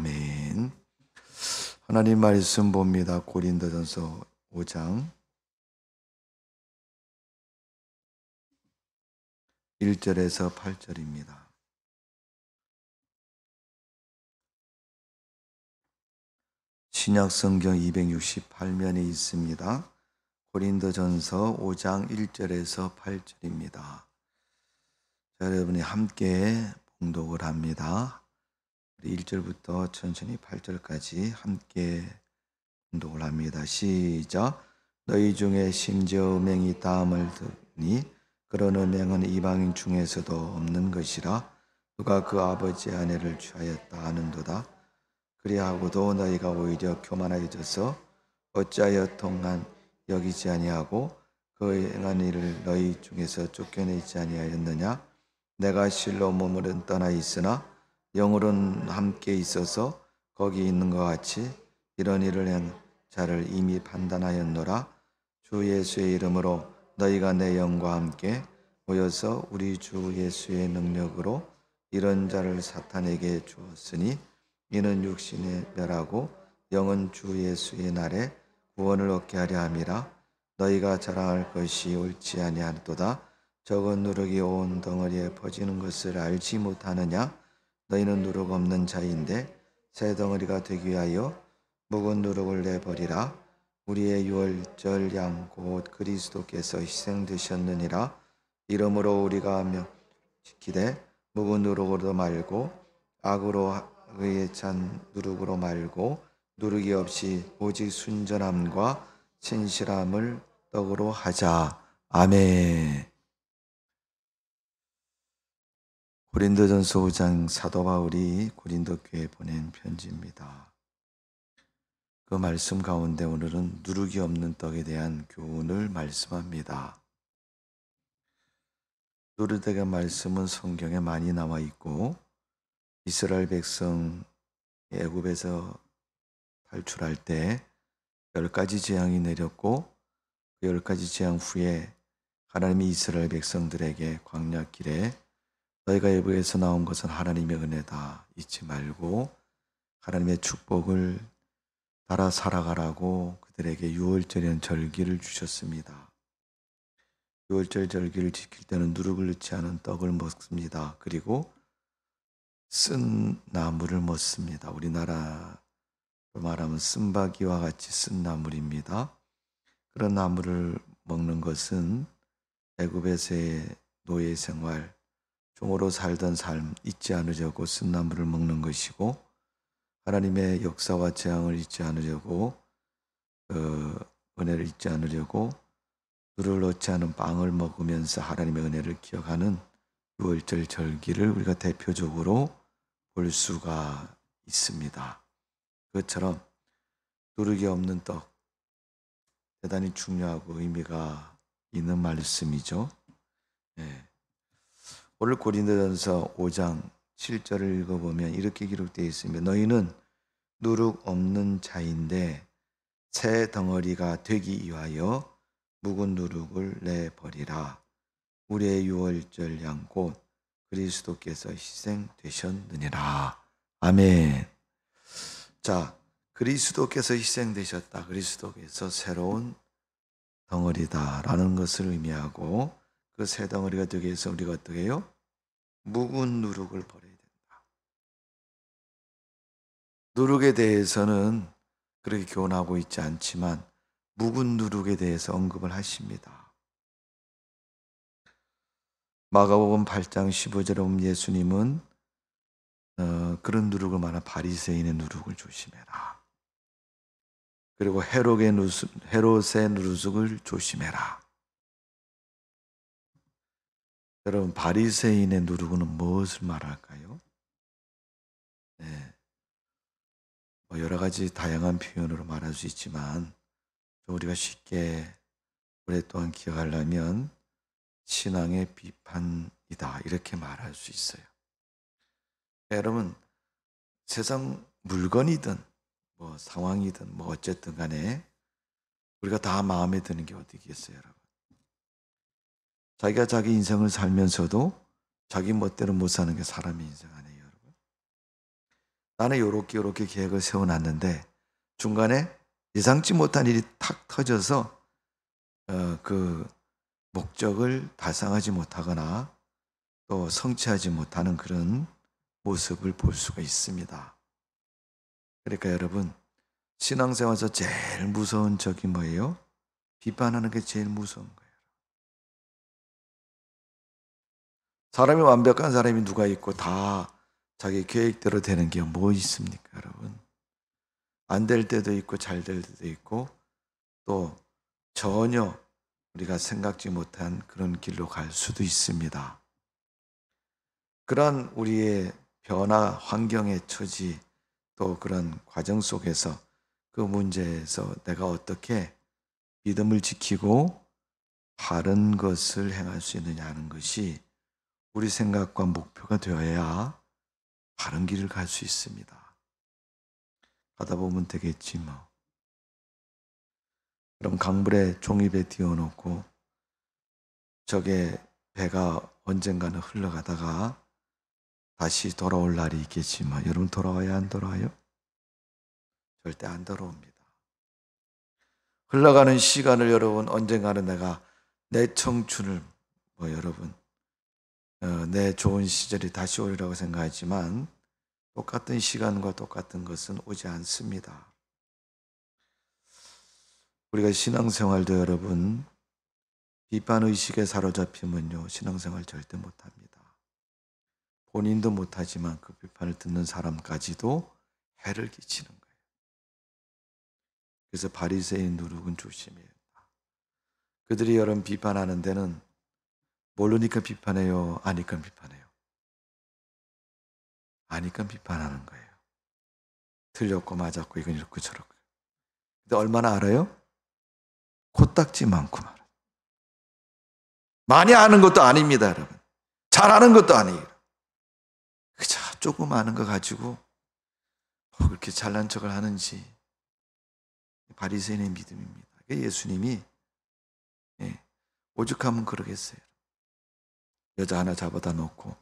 아멘. 하나님 말씀 봅니다. 고린도전서 5장 1절에서 8절입니다. 신약 성경 268면에 있습니다. 고린도전서 5장 1절에서 8절입니다. 여러분이 함께 봉독을 합니다. 1절부터 천천히 8절까지 함께 봉독을 합니다. 시작. 너희 중에 심지어 음행이 있다함을 듣니 그런 음행은 이방인 중에서도 없는 것이라. 누가 그 아버지의 아내를 취하였다 하는도다. 그리하고도 너희가 오히려 교만하여져서 어찌하여 통한 여기지 아니하고 그 행한 일을 너희 중에서 쫓겨내지 아니하였느냐. 내가 실로 몸으로는 떠나 있으나 영으로는 함께 있어서 거기 있는 것 같이 이런 일을 한 자를 이미 판단하였노라. 주 예수의 이름으로 너희가 내 영과 함께 모여서 우리 주 예수의 능력으로 이런 자를 사탄에게 주었으니 이는 육신에 멸하고 영은 주 예수의 날에 구원을 얻게 하려 함이라. 너희가 자랑할 것이 옳지 아니하도다. 적은 누룩이 온 덩어리에 퍼지는 것을 알지 못하느냐. 너희는 누룩 없는 자인데 새 덩어리가 되기 위하여 묵은 누룩을 내버리라. 우리의 유월절 양 곧 그리스도께서 희생되셨느니라. 이러므로 우리가 지키되 묵은 누룩으로 말고 악으로 의에 찬 누룩으로 말고 누룩이 없이 오직 순전함과 진실함을 떡으로 하자. 아멘. 고린도전서 5장 사도 바울이 고린도 교회에 보낸 편지입니다. 그 말씀 가운데 오늘은 누룩이 없는 떡에 대한 교훈을 말씀합니다. 누룩의 말씀은 성경에 많이 나와 있고 이스라엘 백성 애굽에서 탈출할 때 10가지 재앙이 내렸고 그 10가지 재앙 후에 하나님이 이스라엘 백성들에게 광야길에 너희가 애굽에서 나온 것은 하나님의 은혜다 잊지 말고 하나님의 축복을 따라 살아가라고 그들에게 유월절이라는 절기를 주셨습니다. 유월절 절기를 지킬 때는 누룩을 넣지 않은 떡을 먹습니다. 그리고 쓴 나물을 먹습니다. 우리나라로 말하면 쓴바귀와 같이 쓴 나물입니다. 그런 나물을 먹는 것은 애굽에서의 노예 생활, 종으로 살던 삶 잊지 않으려고 쓴 나물을 먹는 것이고 하나님의 역사와 재앙을 잊지 않으려고 은혜를 잊지 않으려고 누룩을 넣지 않은 빵을 먹으면서 하나님의 은혜를 기억하는 유월절 절기를 우리가 대표적으로 볼 수가 있습니다. 그것처럼 누룩이 없는 떡 대단히 중요하고 의미가 있는 말씀이죠. 네. 오늘 고린도전서 5장 7절을 읽어보면 이렇게 기록되어 있습니다. 너희는 누룩 없는 자인데 새 덩어리가 되기 위하여 묵은 누룩을 내버리라. 우리의 유월절 양 곧 그리스도께서 희생되셨느니라. 아멘. 자, 그리스도께서 희생되셨다. 그리스도께서 새로운 덩어리다라는 것을 의미하고 그 새 덩어리가 되기 위해서 우리가 어떻게 해요? 묵은 누룩을 버려야 된다. 누룩에 대해서는 그렇게 교훈하고 있지 않지만 묵은 누룩에 대해서 언급을 하십니다. 마가복음 8장 15절에 보면 예수님은 그런 누룩을 말한 바리새인의 누룩을 조심해라. 그리고 헤롯의 누룩을 조심해라. 여러분 바리새인의 누룩은 무엇을 말할까요? 네. 여러 가지 다양한 표현으로 말할 수 있지만 우리가 쉽게 오랫동안 기억하려면 신앙의 비판이다 이렇게 말할 수 있어요. 여러분 세상 물건이든 뭐 상황이든 뭐 어쨌든 간에 우리가 다 마음에 드는 게 어디겠어요, 여러분? 자기가 자기 인생을 살면서도 자기 멋대로 못 사는 게 사람의 인생 아니에요, 여러분. 나는 요렇게 계획을 세워놨는데 중간에 예상치 못한 일이 탁 터져서 그 목적을 달성하지 못하거나 또 성취하지 못하는 그런 모습을 볼 수가 있습니다. 그러니까 여러분, 신앙생활에서 제일 무서운 적이 뭐예요? 비판하는 게 제일 무서운 거예요. 사람이 완벽한 사람이 누가 있고 다 자기 계획대로 되는 게 뭐 있습니까, 여러분? 안 될 때도 있고 잘 될 때도 있고 또 전혀 우리가 생각지 못한 그런 길로 갈 수도 있습니다. 그러한 우리의 변화, 환경의 처지 또 그런 과정 속에서 그 문제에서 내가 어떻게 믿음을 지키고 바른 것을 행할 수 있느냐 하는 것이 우리 생각과 목표가 되어야 바른 길을 갈 수 있습니다. 가다 보면 되겠지 뭐. 그럼 강물에 종이배 띄워놓고 저게 배가 언젠가는 흘러가다가 다시 돌아올 날이 있겠지만 여러분 돌아와야 안 돌아와요? 절대 안 돌아옵니다. 흘러가는 시간을 여러분 언젠가는 내가 내 청춘을 여러분 내 좋은 시절이 다시 오리라고 생각하지만 똑같은 시간과 똑같은 것은 오지 않습니다. 우리가 신앙생활도 여러분 비판의식에 사로잡히면요 신앙생활 절대 못합니다. 본인도 못하지만 그 비판을 듣는 사람까지도 해를 끼치는 거예요. 그래서 바리새인 누룩은 조심해야 한다. 그들이 여러분 비판하는 데는 모르니까 비판해요? 아니까 비판해요? 아니까 비판하는 거예요. 틀렸고 맞았고 이건 이렇고 저렇고. 근데 얼마나 알아요? 코딱지 많고 말아요. 많이 아는 것도 아닙니다, 여러분. 잘 아는 것도 아니에요. 그저 조금 아는 거 가지고 그렇게 잘난 척을 하는지. 바리새인의 믿음입니다. 예수님이 오죽하면 그러겠어요. 여자 하나 잡아다 놓고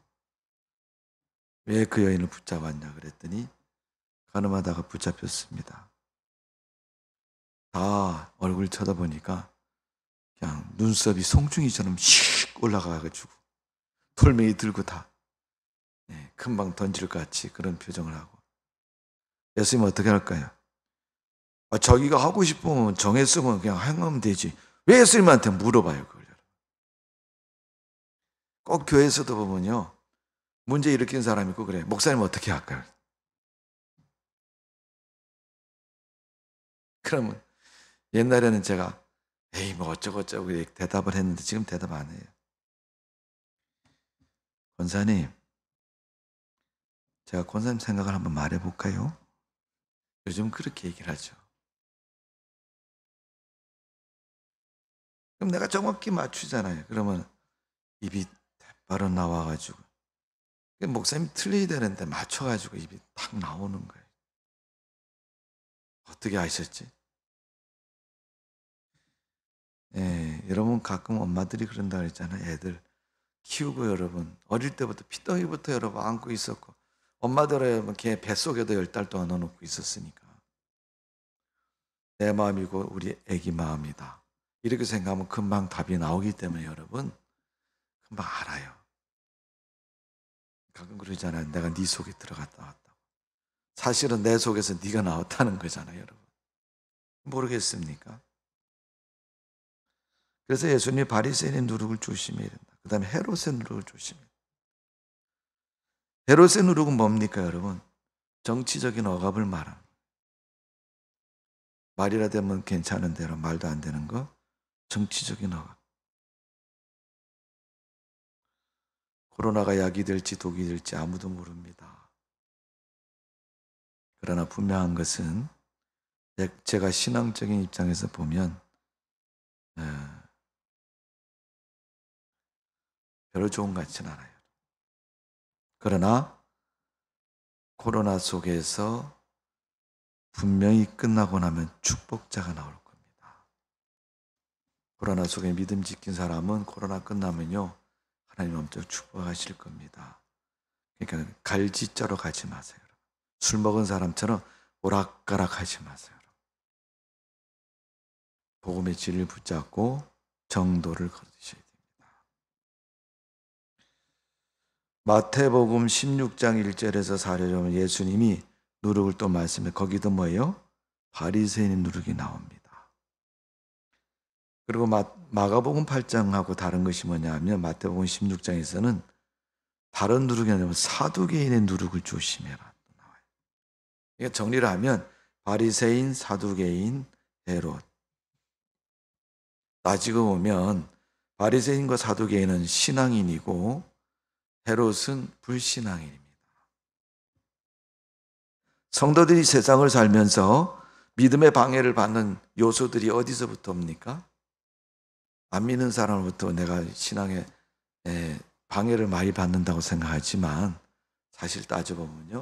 왜 그 여인을 붙잡았냐 그랬더니 가늠하다가 붙잡혔습니다. 다 얼굴 쳐다보니까 그냥 눈썹이 송중이처럼 씩 올라가가지고 돌멩이 들고 다 금방 던질 것 같이 그런 표정을 하고 예수님은 어떻게 할까요? 자기가 하고 싶으면 정했으면 그냥 행하면 되지 왜 예수님한테 물어봐요 그걸. 꼭 교회에서도 보면요 문제 일으킨 사람이 있고 그래 목사님 어떻게 할까요? 그러면 옛날에는 제가 에이 뭐 어쩌고저쩌고 대답을 했는데 지금 대답 안 해요. 권사님 제가 권사님 생각을 한번 말해볼까요? 요즘 그렇게 얘기를 하죠. 그럼 내가 정확히 맞추잖아요. 그러면 입이 바로 나와가지고 목사님 틀려야 되는데 맞춰가지고 입이 탁 나오는 거예요. 어떻게 아셨지? 여러분 가끔 엄마들이 그런다 그랬잖아요. 애들 키우고 여러분 어릴 때부터 피덩이부터 여러분 안고 있었고 엄마들은 걔 뱃속에도 10달 동안 넣어놓고 있었으니까 내 마음이고 우리 애기 마음이다. 이렇게 생각하면 금방 답이 나오기 때문에 여러분 금방 알아요. 가끔 그러잖아요. 내가 네 속에 들어갔다 왔다고. 사실은 내 속에서 네가 나왔다는 거잖아요, 여러분. 모르겠습니까? 그래서 예수님이 바리새인의 누룩을 조심해야 된다. 그 다음에 헤롯의 누룩을 조심해야 된다. 헤롯의 누룩은 뭡니까, 여러분? 정치적인 억압을 말합니다. 말이라 되면 괜찮은 대로 말도 안 되는 거 정치적인 억압. 코로나가 약이 될지 독이 될지 아무도 모릅니다. 그러나 분명한 것은 제가 신앙적인 입장에서 보면 별로 좋은 것 같지는 않아요. 그러나 코로나 속에서 분명히 끝나고 나면 축복자가 나올 겁니다. 코로나 속에 믿음 지킨 사람은 코로나 끝나면요 하나님 엄청 축복하실 겁니다. 그러니까 갈지자로 가지 마세요. 술 먹은 사람처럼 오락가락하지 마세요. 복음의 진리를 붙잡고 정도를 거두셔야 됩니다. 마태복음 16장 1절에서 4절에 보면 예수님이 누룩을 또 말씀해, 거기도 뭐예요? 바리새인의 누룩이 나옵니다. 그리고 마가복음 8장하고 다른 것이 뭐냐면 마태복음 16장에서는 다른 누룩이 아니라 사두개인의 누룩을 조심해라 또 나와요. 그러니까 정리를 하면 바리새인, 사두개인, 헤롯. 따지고 보면 바리새인과 사두개인은 신앙인이고 헤롯은 불신앙인입니다. 성도들이 세상을 살면서 믿음의 방해를 받는 요소들이 어디서부터 옵니까? 안 믿는 사람으로부터 내가 신앙에 방해를 많이 받는다고 생각하지만 사실 따져보면요,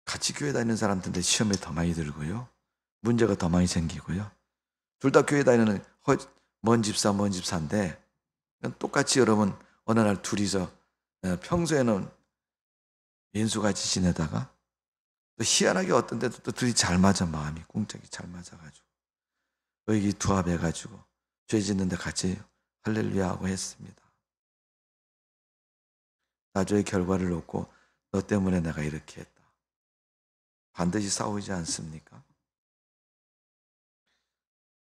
같이 교회 다니는 사람들한테 시험에 더 많이 들고요, 문제가 더 많이 생기고요, 둘 다 교회 다니는 먼 집사인데 똑같이 여러분 어느 날 둘이서 평소에는 인수같이 지내다가 또 희한하게 어떤 데도 또 둘이 잘 맞아, 마음이 꿍짝이 잘 맞아가지고 의기 투합해가지고 죄 짓는데 같이 할렐루야 하고 했습니다. 나중에 결과를 놓고 너 때문에 내가 이렇게 했다. 반드시 싸우지 않습니까?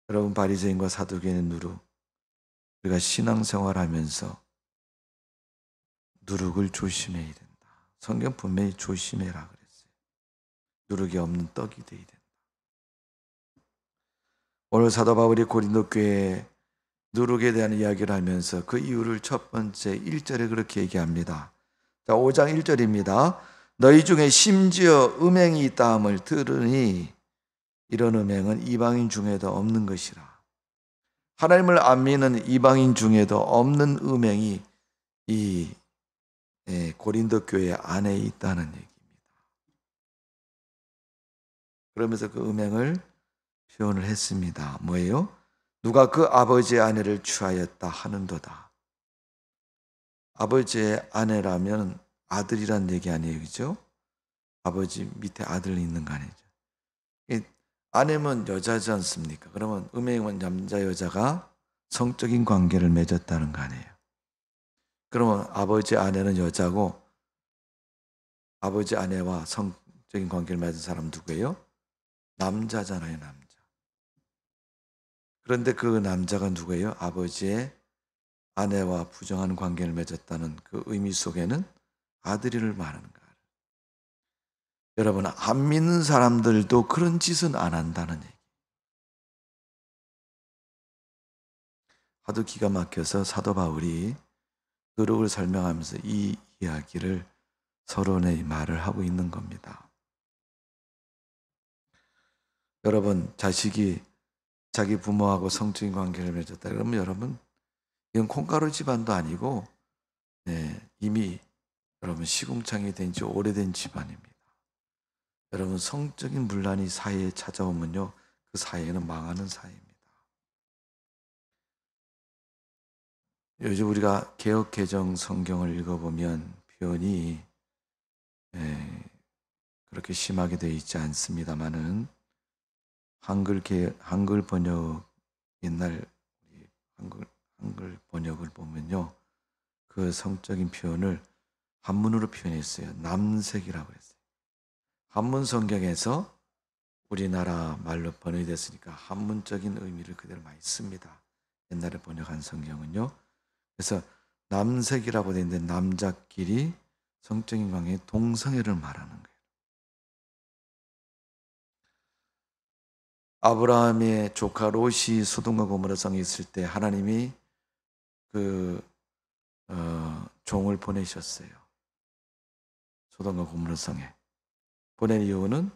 여러분, 바리새인과 사두개인의 누룩, 우리가 신앙생활하면서 누룩을 조심해야 된다. 성경 분명히 조심해라 그랬어요. 누룩이 없는 떡이 돼야 된다. 오늘 사도 바울이 고린도 교회에 누룩에 대한 이야기를 하면서 그 이유를 첫 번째 1절에 그렇게 얘기합니다. 자, 5장 1절입니다. 너희 중에 심지어 음행이 있다함을 들으니 이런 음행은 이방인 중에도 없는 것이라. 하나님을 안 믿는 이방인 중에도 없는 음행이 이 고린도 교회 안에 있다는 얘기입니다. 그러면서 그 음행을 표현을 했습니다. 뭐예요? 누가 그 아버지의 아내를 취하였다 하는도다. 아버지의 아내라면 아들이란 얘기 아니에요, 그죠? 아버지 밑에 아들이 있는 거 아니죠. 아내면 여자지 않습니까? 그러면 음행은 남자 여자가 성적인 관계를 맺었다는 거 아니에요. 그러면 아버지 아내는 여자고 아버지 아내와 성적인 관계를 맺은 사람 누구예요? 남자잖아요, 남자. 그런데 그 남자가 누구예요? 아버지의 아내와 부정한 관계를 맺었다는 그 의미 속에는 아들이를 말하는 거예요. 여러분, 안 믿는 사람들도 그런 짓은 안 한다는 얘기. 하도 기가 막혀서 사도 바울이 누룩을 설명하면서 이 이야기를 서론의 말을 하고 있는 겁니다. 여러분, 자식이 자기 부모하고 성적인 관계를 맺었다 그러면 여러분, 이건 콩가루 집안도 아니고 이미 여러분 시궁창이 된 지 오래된 집안입니다. 여러분, 성적인 분란이 사회에 찾아오면요, 그 사회는 망하는 사회입니다. 요즘 우리가 개역 개정 성경을 읽어보면 표현이 그렇게 심하게 되어 있지 않습니다만은 한글 번역, 옛날 한글 번역을 보면요, 그 성적인 표현을 한문으로 표현했어요. 남색이라고 했어요. 한문 성경에서 우리나라 말로 번역이 됐으니까 한문적인 의미를 그대로 많이 씁니다. 옛날에 번역한 성경은요. 그래서 남색이라고 되어 있는데 남자끼리 성적인 관계의 동성애를 말하는 거예요. 아브라함의 조카 롯이 소돔과 고모라 성에 있을 때 하나님이 그 종을 보내셨어요. 소돔과 고모라 성에 보낸 이유는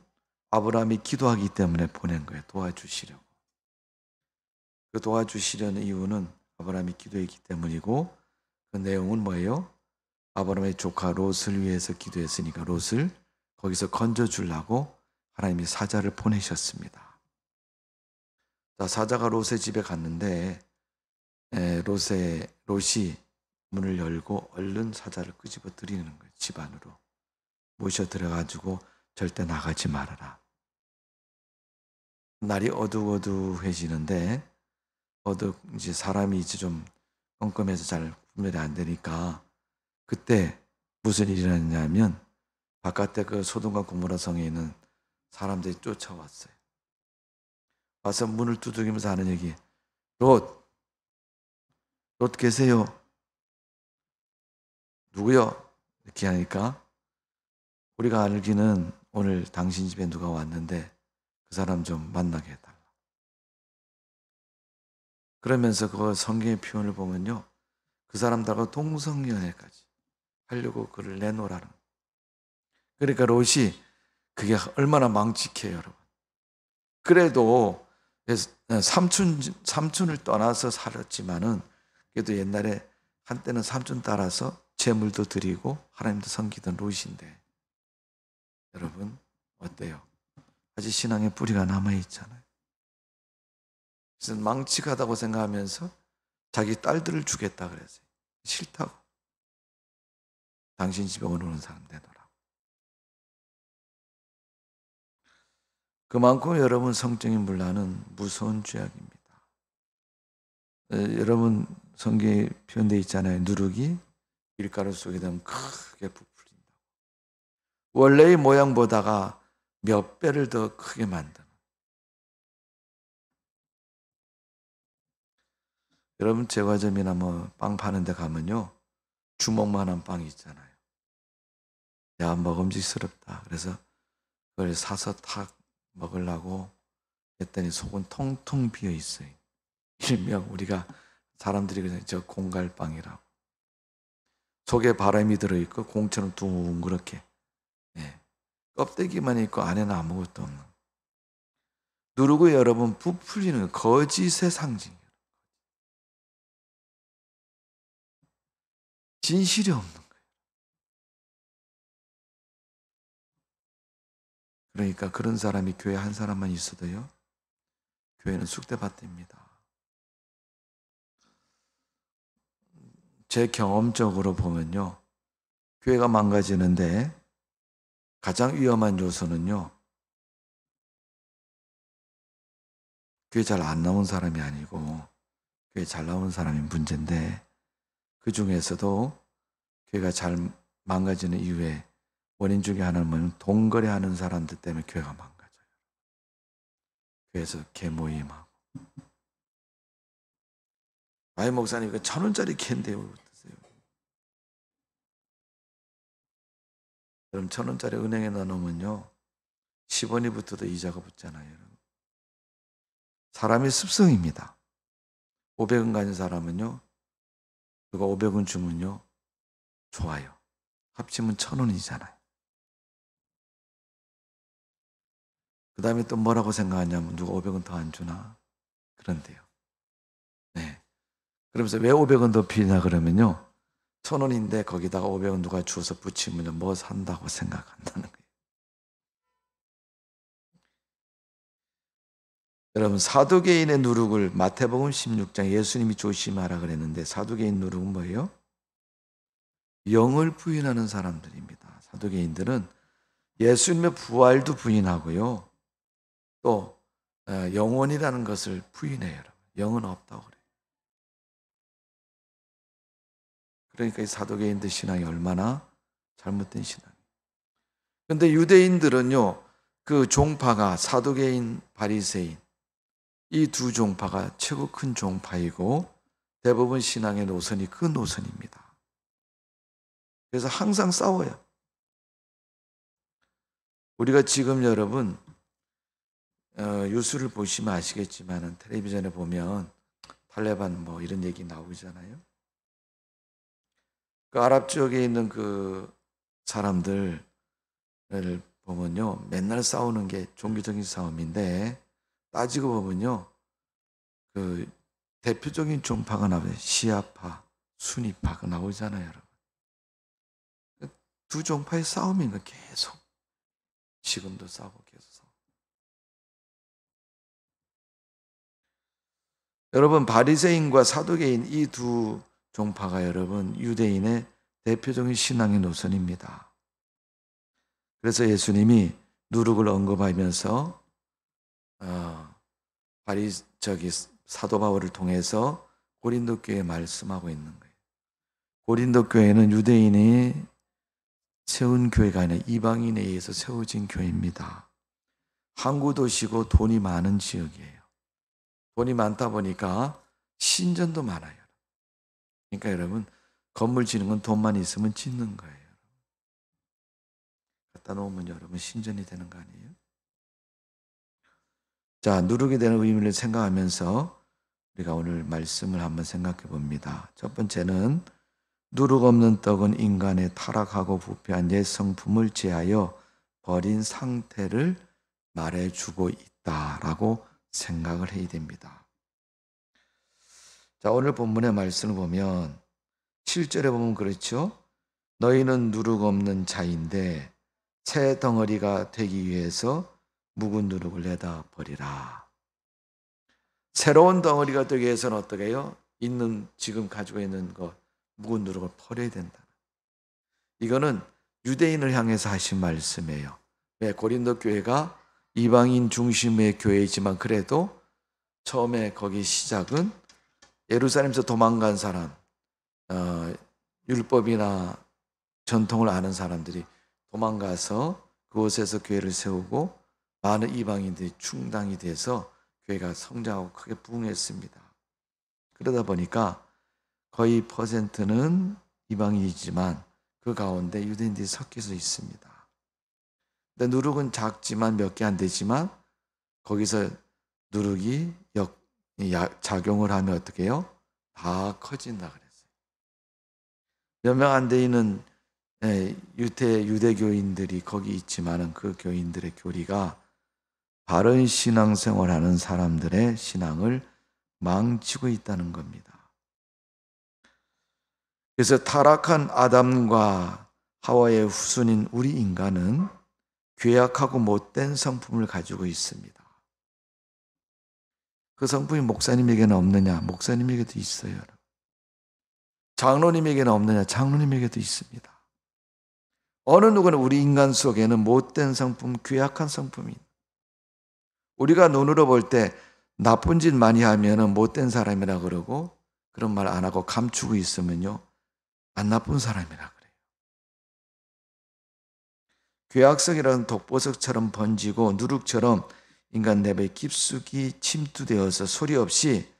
아브라함이 기도하기 때문에 보낸 거예요. 도와주시려고. 그 도와주시려는 이유는 아브라함이 기도했기 때문이고, 그 내용은 뭐예요? 아브라함의 조카 롯을 위해서 기도했으니까 롯을 거기서 건져주려고 하나님이 사자를 보내셨습니다. 자, 사자가 롯의 집에 갔는데 롯이 문을 열고 얼른 사자를 끄집어 들이는 거예요, 집 안으로. 모셔 들어가지고 절대 나가지 말아라. 날이 어두워지는데 이제 사람이 이제 좀 껌껌해서 잘 구별이 안 되니까 그때 무슨 일이 일어났냐면 바깥에 그 소돔과 고모라 성에 있는 사람들이 쫓아왔어요. 와서 문을 두드리면서 하는 얘기, 롯 계세요? 누구요? 이렇게 하니까 우리가 알기는 오늘 당신 집에 누가 왔는데 그 사람 좀 만나게 해달라. 그러면서 그 성경의 표현을 보면요, 그 사람들하고 동성연애까지 하려고 그를 내놓으라는. 그러니까 롯이 그게 얼마나 망측해요, 여러분. 그래도 삼촌을 떠나서 살았지만은 그래도 옛날에 한때는 삼촌 따라서 제물도 드리고 하나님도 섬기던 롯인데 여러분 어때요? 아직 신앙의 뿌리가 남아있잖아요. 그래서 망측하다고 생각하면서 자기 딸들을 주겠다 그랬어요. 싫다고. 당신 집에 오는 사람 내놓으라고. 그만큼 여러분 성적인 분란은 무서운 죄악입니다. 여러분 성경에 표현되어 있잖아요. 누룩이 밀가루 속에 되면 크게 부풀린다. 원래의 모양보다가 몇 배를 더 크게 만드는. 여러분 제과점이나 뭐 빵 파는 데 가면요, 주먹만한 빵이 있잖아요. 야, 먹음직스럽다. 그래서 그걸 사서 탁 먹으려고 했더니 속은 통통 비어 있어요. 일명 우리가 사람들이 그냥 저 공갈빵이라고. 속에 바람이 들어있고 공처럼 둥그렇게, 네, 껍데기만 있고 안에는 아무것도 없는. 누르고 여러분 부풀리는 거짓의 상징이에요. 진실이 없는 거예요. 그러니까 그런 사람이 교회 한 사람만 있어도요, 교회는 쑥대밭입니다. 제 경험적으로 보면요, 교회가 망가지는데 가장 위험한 요소는요, 교회 잘 안 나온 사람이 아니고 교회 잘 나온 사람이 문제인데, 그 중에서도 교회가 잘 망가지는 이유의 원인 중에 하나는 동거래하는 사람들 때문에 교회가 망가져요. 교회에서 개모임하고. 아이 목사님, 이거 1,000원짜리 캔데요. 어떠세요? 그럼 1,000원짜리 은행에 넣어놓으면요, 10원이 붙어도 이자가 붙잖아요. 사람의 습성입니다. 500원 가진 사람은요, 누가 500원 주면요, 좋아요. 합치면 1,000원이잖아요. 그 다음에 또 뭐라고 생각하냐면, 누가 500원 더 안 주나? 그런데요. 네. 그러면서 왜 500원 더 필요나 그러면요, 1,000원인데 거기다가 500원 누가 주워서 붙이면 뭐 산다고 생각한다는 거예요. 여러분, 사두개인의 누룩을 마태복음 16장 예수님이 조심하라 그랬는데, 사두개인 누룩은 뭐예요? 영을 부인하는 사람들입니다. 사두개인들은 예수님의 부활도 부인하고요, 또 영혼이라는 것을 부인해요. 여러분. 영은 없다고 그래요. 그러니까 이 사두개인들 신앙이 얼마나 잘못된 신앙이에요. 그런데 유대인들은요, 그 종파가 사두개인, 바리새인, 이 두 종파가 최고 큰 종파이고 대부분 신앙의 노선이 그 노선입니다. 그래서 항상 싸워요. 우리가 지금 여러분 뉴스를 보시면 아시겠지만 텔레비전에 보면 탈레반 뭐 이런 얘기 나오잖아요. 그 아랍 지역에 있는 그 사람들을 보면요, 맨날 싸우는 게 종교적인 싸움인데, 따지고 보면요, 그 대표적인 종파가 나와요. 시아파, 수니파가 나오잖아요, 여러분. 두 종파의 싸움인 거 계속. 지금도 싸우고 계속 싸우고. 여러분, 바리새인과 사두개인 이 두 종파가 여러분 유대인의 대표적인 신앙의 노선입니다. 그래서 예수님이 누룩을 언급하면서 사도 바울을 통해서 고린도 교회에 말씀하고 있는 거예요. 고린도 교회는 유대인이 세운 교회가 아니라 이방인에 의해서 세워진 교회입니다. 항구 도시고 돈이 많은 지역이에요. 돈이 많다 보니까 신전도 많아요. 그러니까 여러분, 건물 짓는 건 돈만 있으면 짓는 거예요. 갖다 놓으면 여러분 신전이 되는 거 아니에요? 자, 누룩에 대한 의미를 생각하면서 우리가 오늘 말씀을 한번 생각해 봅니다. 첫 번째는 누룩 없는 떡은 인간의 타락하고 부패한 옛 성품을 제하여 버린 상태를 말해주고 있다라고 생각을 해야 됩니다. 자, 오늘 본문의 말씀을 보면 7절에 보면 그렇죠. 너희는 누룩 없는 자인데 새 덩어리가 되기 위해서 묵은 누룩을 내다 버리라. 새로운 덩어리가 되기 위해서는 어떻게 해요? 지금 가지고 있는 것, 묵은 누룩을 버려야 된다. 이거는 유대인을 향해서 하신 말씀이에요. 네, 고린도 교회가 이방인 중심의 교회이지만 그래도 처음에 거기 시작은 예루살렘에서 도망간 사람, 율법이나 전통을 아는 사람들이 도망가서 그곳에서 교회를 세우고 많은 이방인들이 충당이 돼서 교회가 성장하고 크게 부흥했습니다. 그러다 보니까 거의 퍼센트는 이방인이지만 그 가운데 유대인들이 섞여서 있습니다. 근데 누룩은 작지만 몇 개 안 되지만 거기서 누룩이 작용을 하면 어떻게 해요? 다 커진다 그랬어요. 몇 명 안 돼 있는 유대교인들이 거기 있지만은 그 교인들의 교리가 바른 신앙생활하는 사람들의 신앙을 망치고 있다는 겁니다. 그래서 타락한 아담과 하와의 후손인 우리 인간은 괴악하고 못된 성품을 가지고 있습니다. 그 성품이 목사님에게는 없느냐? 목사님에게도 있어요. 장로님에게는 없느냐? 장로님에게도 있습니다. 어느 누구는 우리 인간 속에는 못된 성품, 괴악한 성품이 우리가 눈으로 볼 때 나쁜 짓 많이 하면 못된 사람이라 그러고 그런 말 안 하고 감추고 있으면요 안 나쁜 사람이라 그래요. 괴악성이라는 독보석처럼 번지고 누룩처럼 인간 내부에 깊숙이 침투되어서 소리 없이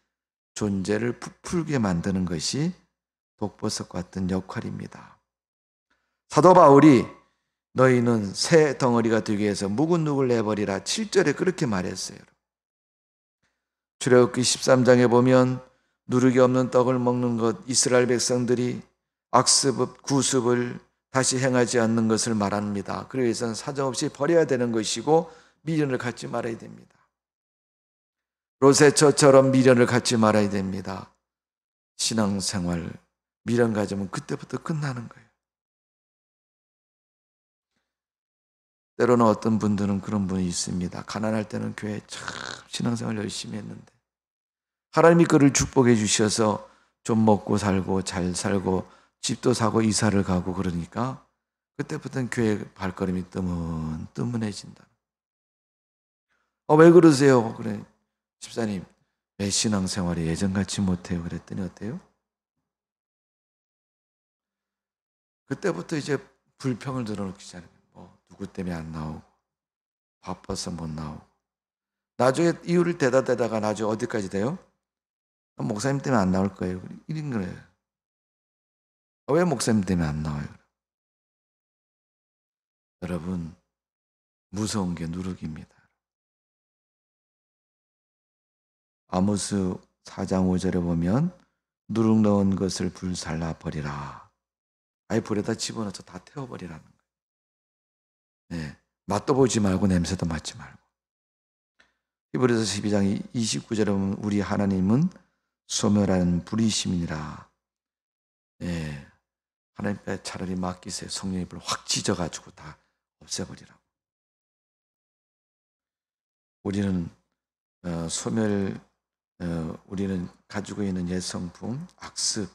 존재를 부풀게 만드는 것이 독보석 같은 역할입니다. 사도 바울이 너희는 새 덩어리가 되기 위해서 묵은 누룩을 내버리라 7절에 그렇게 말했어요. 출애굽기 13장에 보면 누룩이 없는 떡을 먹는 것, 이스라엘 백성들이 악습, 구습을 다시 행하지 않는 것을 말합니다. 그러기 위해서는 사정없이 버려야 되는 것이고 미련을 갖지 말아야 됩니다. 로세처처럼 미련을 갖지 말아야 됩니다. 신앙생활 미련 가지면 그때부터 끝나는 거예요. 때로는 어떤 분들은 그런 분이 있습니다. 가난할 때는 교회 참 신앙생활 열심히 했는데 하나님이 그를 축복해 주셔서 좀 먹고 살고 잘 살고 집도 사고 이사를 가고 그러니까 그때부터는 교회 발걸음이 뜨문뜨문해진다. 왜 그러세요? 그래, 집사님 왜 신앙생활이 예전같이 못해요? 그랬더니 어때요? 그때부터 이제 불평을 늘어놓기 시작해요. 누구 때문에 안 나오고 바빠서 못 나오고 나중에 이유를 대다가 나중에 어디까지 돼요? 목사님 때문에 안 나올 거예요. 이런 거예요. 왜 목사님 때문에 안 나와요? 여러분 무서운 게 누룩입니다. 아모스 4장 5절에 보면 누룩 넣은 것을 불살라 버리라. 아예 불에다 집어넣어서 다 태워버리라는 거예요. 네, 맛도 보지 말고 냄새도 맡지 말고. 히브리서 12장 29절에 보면 우리 하나님은 소멸하는 불의심이니라. 네, 하나님께 차라리 맡기세요. 성령의 불을 확 찢어가지고 다 없애버리라고. 우리는 우리는 가지고 있는 옛 성품, 악습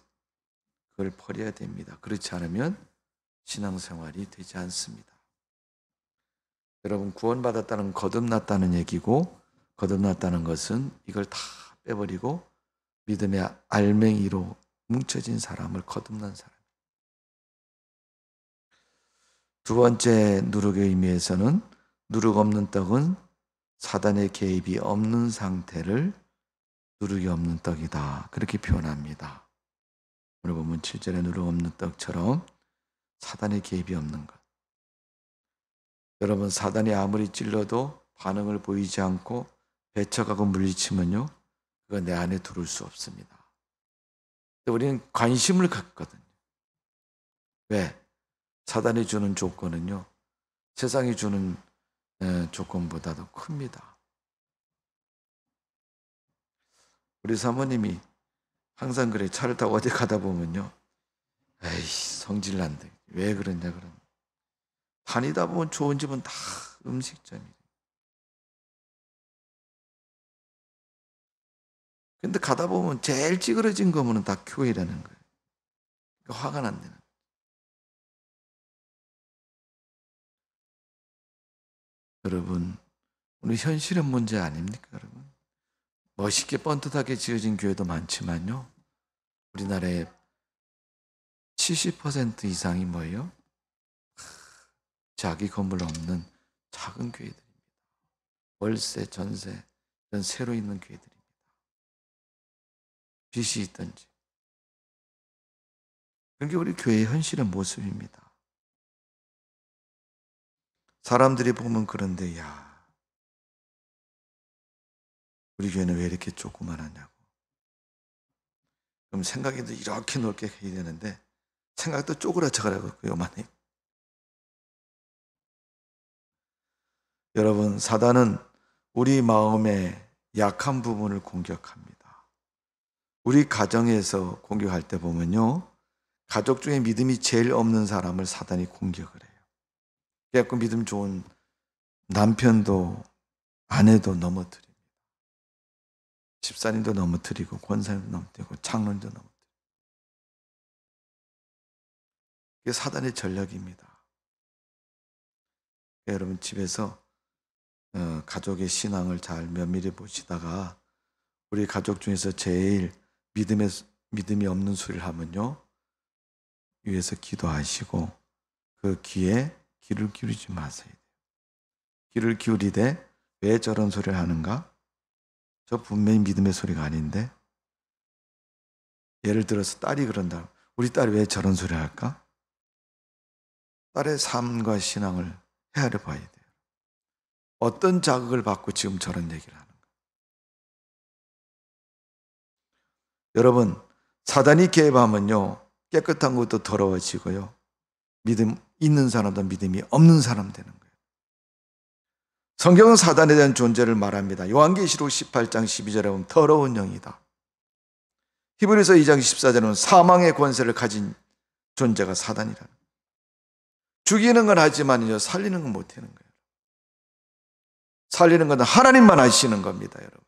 그걸 버려야 됩니다. 그렇지 않으면 신앙생활이 되지 않습니다. 여러분, 구원받았다는 거듭났다는 얘기고, 거듭났다는 것은 이걸 다 빼버리고 믿음의 알맹이로 뭉쳐진 사람을 거듭난 사람. 두 번째 누룩의 의미에서는 누룩 없는 떡은 사단의 개입이 없는 상태를 누룩이 없는 떡이다, 그렇게 표현합니다. 오늘 보면 7절에 누룩 없는 떡처럼 사단의 개입이 없는 것. 여러분, 사단이 아무리 찔러도 반응을 보이지 않고 배척하고 물리치면요, 그거 내 안에 들어올 수 없습니다. 우리는 관심을 갖거든요. 왜? 사단이 주는 조건은요, 세상이 주는 조건보다도 큽니다. 우리 사모님이 항상 그래. 차를 타고 어디 가다 보면요, 에이씨, 성질 난다. 왜 그러냐 그러면, 다니다 보면 좋은 집은 다 음식점이에요. 근데 가다 보면 제일 찌그러진 거면 다 교회라는 거예요. 그러니까 화가 난다는 거예요. 여러분, 우리 현실의 문제 아닙니까, 여러분? 멋있게 뻔듯하게 지어진 교회도 많지만요, 우리나라의 70% 이상이 뭐예요? 자기 건물 없는 작은 교회들입니다. 월세, 전세, 이런 새로 있는 교회들입니다. 빚이 있든지. 그게 우리 교회의 현실의 모습입니다. 사람들이 보면 그런데, 야, 우리 교회는 왜 이렇게 조그만하냐고. 그럼 생각에도 이렇게 넓게 해야 되는데 생각도 쪼그라져가라고 요만해. 여러분, 사단은 우리 마음의 약한 부분을 공격합니다. 우리 가정에서 공격할 때 보면요, 가족 중에 믿음이 제일 없는 사람을 사단이 공격을 해요. 그래서 믿음 좋은 남편도 아내도 넘어뜨립니다. 집사님도 넘어뜨리고 권사님도 넘어뜨리고 장로님도 넘어뜨리고. 그게 사단의 전략입니다. 여러분, 집에서 가족의 신앙을 잘 면밀히 보시다가 우리 가족 중에서 제일 믿음이 없는 소리를 하면요, 위에서 기도하시고 그 귀에 귀를 기울이지 마세요. 귀를 기울이되 왜 저런 소리를 하는가? 저 분명히 믿음의 소리가 아닌데. 예를 들어서 딸이 그런다. 우리 딸이 왜 저런 소리를 할까? 딸의 삶과 신앙을 헤아려 봐야 돼요. 어떤 자극을 받고 지금 저런 얘기를 하는가? 여러분, 사단이 개입하면요, 깨끗한 것도 더러워지고요, 믿음 있는 사람도 믿음이 없는 사람 되는 거예요. 성경은 사단에 대한 존재를 말합니다. 요한계시록 18장 12절에 보면 더러운 영이다. 히브리서 2장 14절에 보면 사망의 권세를 가진 존재가 사단이라는 거예요. 죽이는 건 하지만요, 살리는 건 못하는 거예요. 살리는 건 하나님만 하시는 겁니다, 여러분.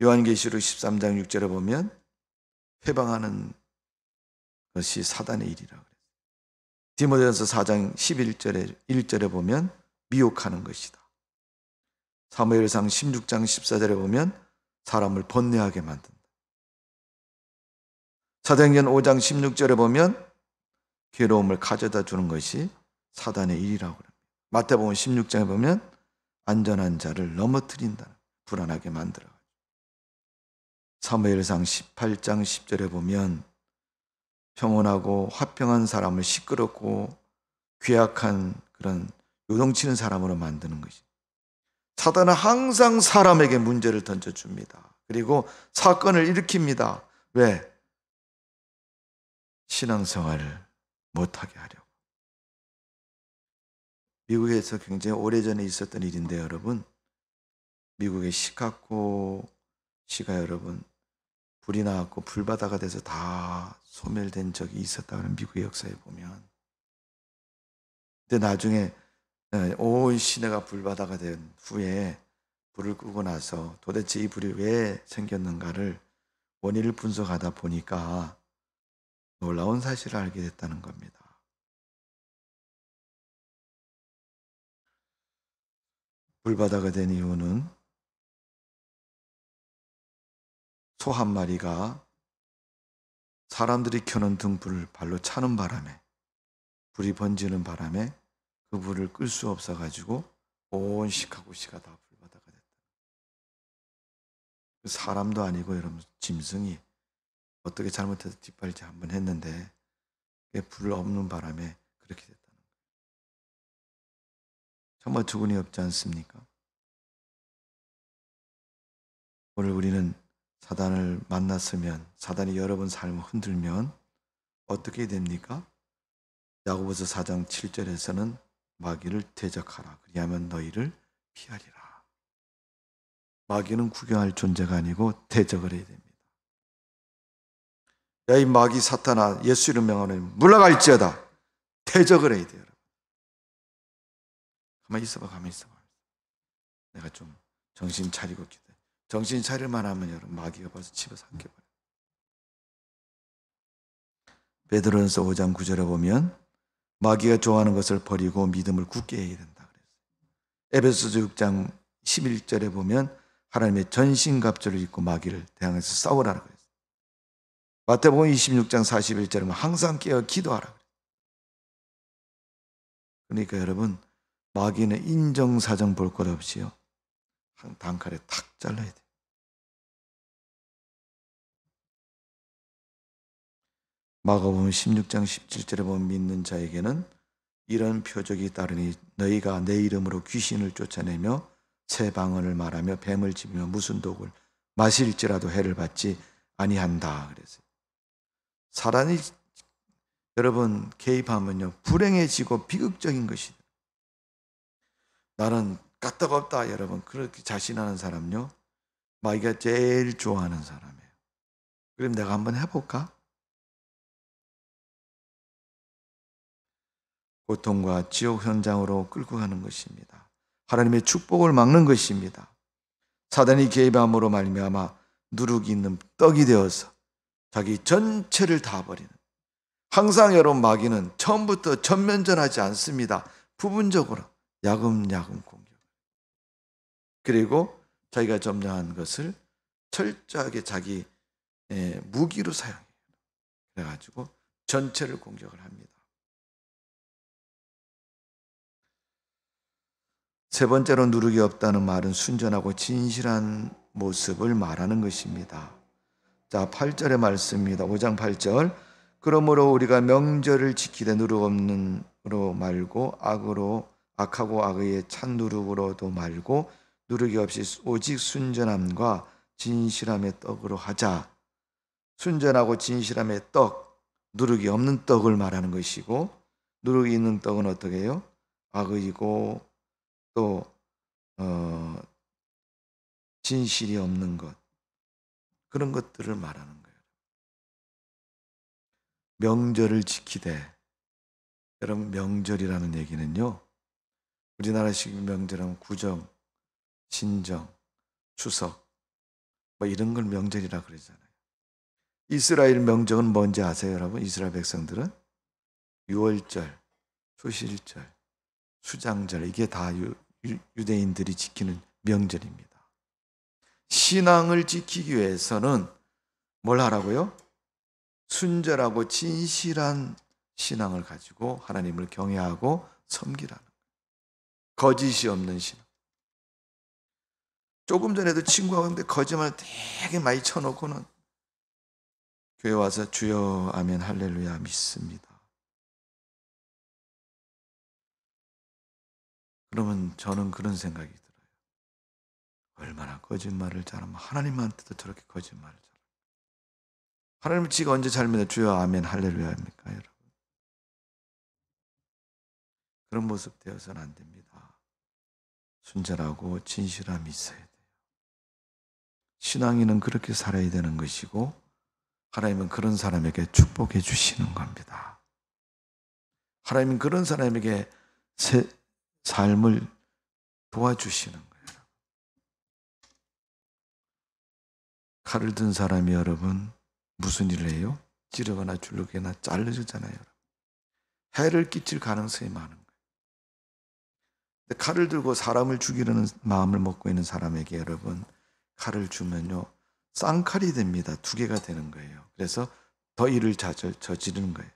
요한계시록 13장 6절에 보면 회방하는 것이 사단의 일이라고 그래요. 디모데전서 4장 1절에 보면 미혹하는 것이다. 사무엘상 16장 14절에 보면 사람을 번뇌하게 만든다. 사도행전 5장 16절에 보면 괴로움을 가져다 주는 것이 사단의 일이라고 합니다. 마태복음 16장에 보면 안전한 자를 넘어뜨린다, 불안하게 만들어. 사무엘상 18장 10절에 보면 평온하고 화평한 사람을 시끄럽고 괴악한 그런 요동치는 사람으로 만드는 것이. 사단은 항상 사람에게 문제를 던져줍니다. 그리고 사건을 일으킵니다. 왜? 신앙생활을 못하게 하려고. 미국에서 굉장히 오래전에 있었던 일인데, 여러분, 미국의 시카고 시가 여러분, 불이 나왔고 불바다가 돼서 다 소멸된 적이 있었다는 미국의 역사에 보면. 근데 나중에 온 시내가 불바다가 된 후에 불을 끄고 나서 도대체 이 불이 왜 생겼는가를 원인을 분석하다 보니까 놀라운 사실을 알게 됐다는 겁니다. 불바다가 된 이유는 소 한 마리가 사람들이 켜놓은 등불을 발로 차는 바람에, 불이 번지는 바람에 그 불을 끌 수 없어가지고 온 시카고시가 다 불바다가 됐다. 사람도 아니고 여러분 짐승이 어떻게 잘못해서 뒷발질 한번 했는데 불 없는 바람에 그렇게 됐다는 거예요. 정말 두근이 없지 않습니까? 오늘 우리는 사단을 만났으면, 사단이 여러 번 삶을 흔들면 어떻게 됩니까? 야고보서 4장 7절에서는 마귀를 대적하라. 그리하면 너희를 피하리라. 마귀는 구경할 존재가 아니고 대적을 해야 됩니다. 야, 이 마귀 사탄아, 예수 이름 명하노니 물러갈지어다. 대적을 해야 돼요, 여러분. 가만히 있어봐. 내가 좀 정신 차리고 기도해. 정신 차릴만 하면 여러분 마귀가 벌써 집어서 삼켜버려요. 베드로전서 5장 9절에 보면 마귀가 좋아하는 것을 버리고 믿음을 굳게 해야 된다 그랬어요. 에베소서 6장 11절에 보면 하나님의 전신갑주를 입고 마귀를 대항해서 싸우라고 그랬어요. 마태복음 26장 41절에 보면 항상 깨어 기도하라 그랬어요. 그러니까 여러분 마귀는 인정사정 볼 것 없이요 한 단칼에 탁 잘라야 돼요. 마가복음 16장 17절에 보면 믿는 자에게는 이런 표적이 따르니 너희가 내 이름으로 귀신을 쫓아내며 새 방언을 말하며 뱀을 집으며 무슨 독을 마실지라도 해를 받지 아니한다 그랬어요. 사단이 여러분 개입하면요 불행해지고 비극적인 것이다. 나는 까딱없다 여러분 그렇게 자신하는 사람요 마귀가 제일 좋아하는 사람이에요. 그럼 내가 한번 해볼까? 고통과 지옥 현장으로 끌고 가는 것입니다. 하나님의 축복을 막는 것입니다. 사단이 개입함으로 말미암아 누룩이 있는 떡이 되어서 자기 전체를 다 버리는, 항상 여러분 마귀는 처음부터 전면전하지 않습니다. 부분적으로 야금야금 공격. 그리고 자기가 점령한 것을 철저하게 자기 무기로 사용해요. 그래가지고 전체를 공격을 합니다. 세 번째로 누룩이 없다는 말은 순전하고 진실한 모습을 말하는 것입니다. 자, 8절의 말씀입니다. 5장 8절. 그러므로 우리가 명절을 지키되 누룩 없는으로 말고 악하고 악의에 찬 누룩으로도 말고 누룩이 없이 오직 순전함과 진실함의 떡으로 하자. 순전하고 진실함의 떡, 누룩이 없는 떡을 말하는 것이고 누룩이 있는 떡은 어떻게 해요? 악의고 또 진실이 없는 것, 그런 것들을 말하는 거예요. 명절을 지키되, 여러분 명절이라는 얘기는요 우리나라식 명절은 구정, 신정, 추석 뭐 이런 걸 명절이라 그러잖아요. 이스라엘 명절은 뭔지 아세요 여러분? 이스라엘 백성들은 유월절, 초실절, 수장절, 이게 다 유대인들이 지키는 명절입니다. 신앙을 지키기 위해서는 뭘 하라고요? 순절하고 진실한 신앙을 가지고 하나님을 경외하고 섬기라는 거예요. 거짓이 없는 신앙. 조금 전에도 친구가 근데 거짓말 되게 많이 쳐놓고는 교회 와서 주여 아멘 할렐루야 믿습니다. 그러면 저는 그런 생각이 들어요. 얼마나 거짓말을 잘하면 하나님한테도 저렇게 거짓말을 잘할까? 하나님은 지가 언제 잘 믿어 주여 아멘 할렐루야 합니까 여러분? 그런 모습 되어서는 안 됩니다. 순전하고 진실함이 있어야 돼요. 신앙인은 그렇게 살아야 되는 것이고 하나님은 그런 사람에게 축복해 주시는 겁니다. 하나님은 그런 사람에게 새 삶을 도와주시는 거예요. 칼을 든 사람이 여러분 무슨 일을 해요? 찌르거나 줄르거나 잘라주잖아요. 해를 끼칠 가능성이 많은 거예요. 칼을 들고 사람을 죽이려는 마음을 먹고 있는 사람에게 여러분 칼을 주면요 쌍칼이 됩니다. 두 개가 되는 거예요. 그래서 더 일을 저지르는 거예요.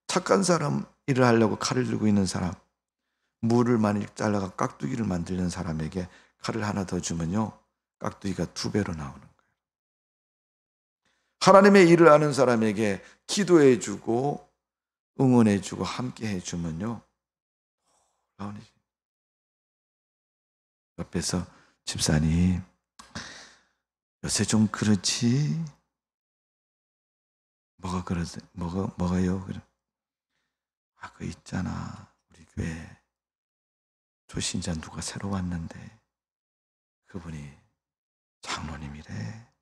착한 사람 일을 하려고 칼을 들고 있는 사람, 물을 많이 잘라가 깍두기를 만들는 사람에게 칼을 하나 더 주면요 깍두기가 두 배로 나오는 거예요. 하나님의 일을 하는 사람에게 기도해주고 응원해주고 함께 해주면요 옆에서 집사님 요새 좀 그렇지? 뭐가요? 그래. 그 있잖아. 우리 교회 조신자 누가 새로 왔는데 그분이 장로님이래.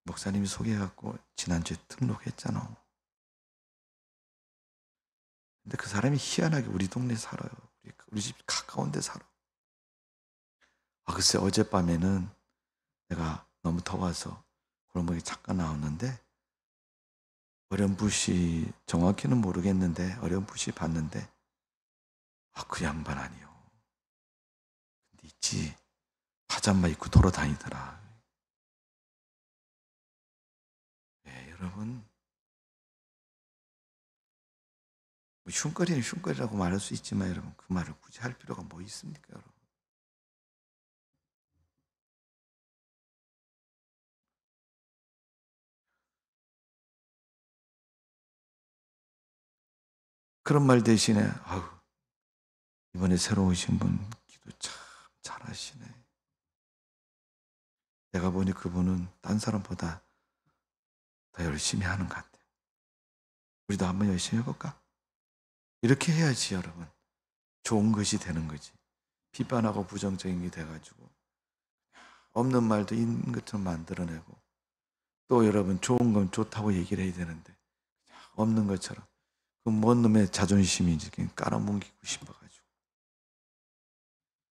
목사님이 소개해갖고 지난주에 등록했잖아. 근데 그 사람이 희한하게 우리 동네에 살아요. 우리 집 가까운 데 살아. 글쎄 어젯밤에는 내가 너무 더워서 골목에 잠깐 나왔는데 어렴풋이 정확히는 모르겠는데 어렴풋이 봤는데 그 양반 아니요. 근데 있지 파자마 입고 돌아다니더라. 네, 여러분 뭐 흉거리는 흉거리라고 말할 수 있지만 여러분 그 말을 굳이 할 필요가 뭐 있습니까 여러분? 그런 말 대신에 이번에 새로 오신 분 기도 참 잘하시네. 내가 보니 그분은 딴 사람보다 더 열심히 하는 것 같아요. 우리도 한번 열심히 해볼까? 이렇게 해야지 여러분 좋은 것이 되는 거지. 비판하고 부정적인 게 돼가지고 없는 말도 있는 것처럼 만들어내고 또 여러분 좋은 건 좋다고 얘기를 해야 되는데 없는 것처럼 그 뭔 놈의 자존심이 이제 깔아뭉개고 싶어가지고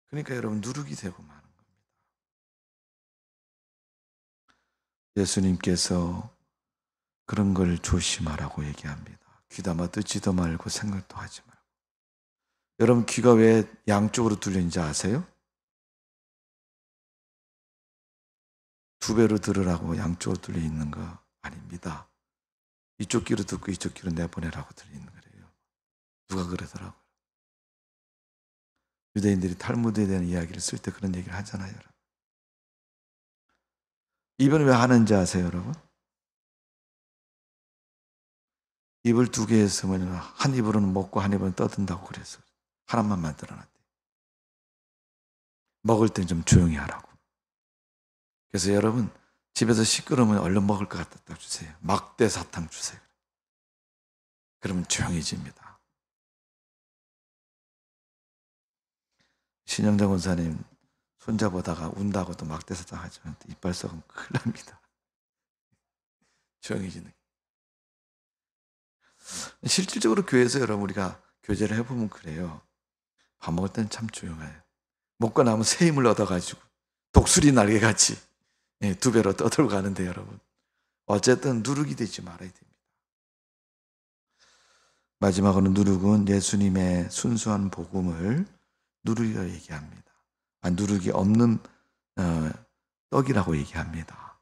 그러니까 여러분 누룩이 되고 마는 겁니다. 예수님께서 그런 걸 조심하라고 얘기합니다. 귀담아 듣지도 말고 생각도 하지 말고. 여러분 귀가 왜 양쪽으로 뚫려있는지 아세요? 두 배로 들으라고 양쪽으로 뚫려 있는 거 아닙니다. 이쪽 귀로 듣고 이쪽 귀로 내보내라고 들려 있는 거예요. 누가 그러더라고요. 유대인들이 탈무드에 대한 이야기를 쓸 때 그런 얘기를 하잖아요. 여러분. 입은 왜 하는지 아세요 여러분? 입을 두 개 했으면 한 입으로는 먹고 한 입으로는 떠든다고 그래서 하나만 만들어놨대. 먹을 땐 좀 조용히 하라고. 그래서 여러분 집에서 시끄러우면 얼른 먹을 것 갖다 주세요. 막대 사탕 주세요. 그러면 조용해집니다. 신영자 권사님 손자 보다가 운다고 또 막대 사탕 하지만 이빨 썩으면 큰일 납니다. 조용해지는. 실질적으로 교회에서 여러분 우리가 교제를 해보면 그래요. 밥 먹을 때는 참 조용해요. 먹고 나면 새 힘을 얻어가지고 독수리 날개같이 두 배로 떠들고 가는데 여러분 어쨌든 누룩이 되지 말아야 됩니다. 마지막으로 누룩은 예수님의 순수한 복음을 누룩이라고 얘기합니다. 누룩이 없는 떡이라고 얘기합니다.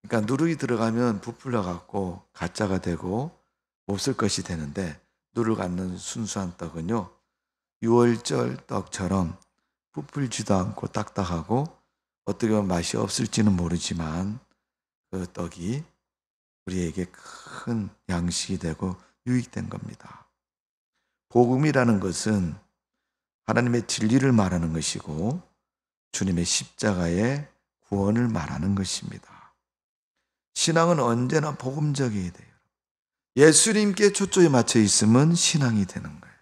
그러니까 누룩이 들어가면 부풀려 갖고 가짜가 되고 없을 것이 되는데 누룩 않는 순수한 떡은요 6월절 떡처럼 부풀지도 않고 딱딱하고 어떻게 보면 맛이 없을지는 모르지만 그 떡이 우리에게 큰 양식이 되고 유익된 겁니다. 복음이라는 것은 하나님의 진리를 말하는 것이고 주님의 십자가의 구원을 말하는 것입니다. 신앙은 언제나 복음적이어야 돼요. 예수님께 초점이 맞춰 있으면 신앙이 되는 거예요.